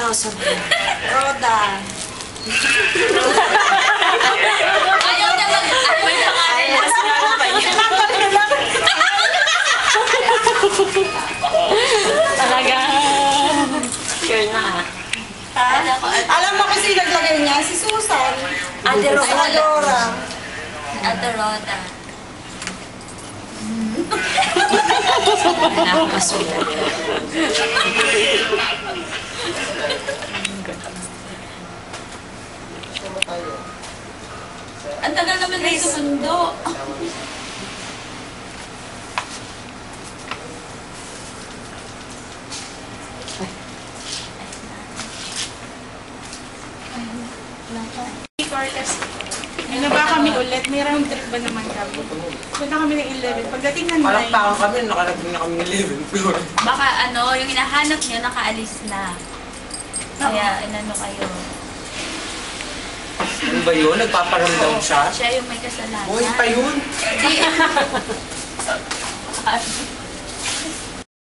Ano, sabi? Roda. Ayaw niya may pangalan. Talaga. Sure na. Alam mo kasi naglagay niya, si Susan. Ate Roda. Adora. Ate Roda. Nakakasulat. Ang tagal naman na sa mundo. Ano ba kami ulit? May round trip ba naman kami? Punta kami ng 11. Pagdating ng 9. Palakpakan kami, nakalagin na kami ng 11 floor. Baka ano, yung hinahanap niyo nakaalis na. Kaya inano kayo. Ano ba yun? Nagpaparamdam siya? Siya yung may kasalanan. Buhay pa yun! Hindi.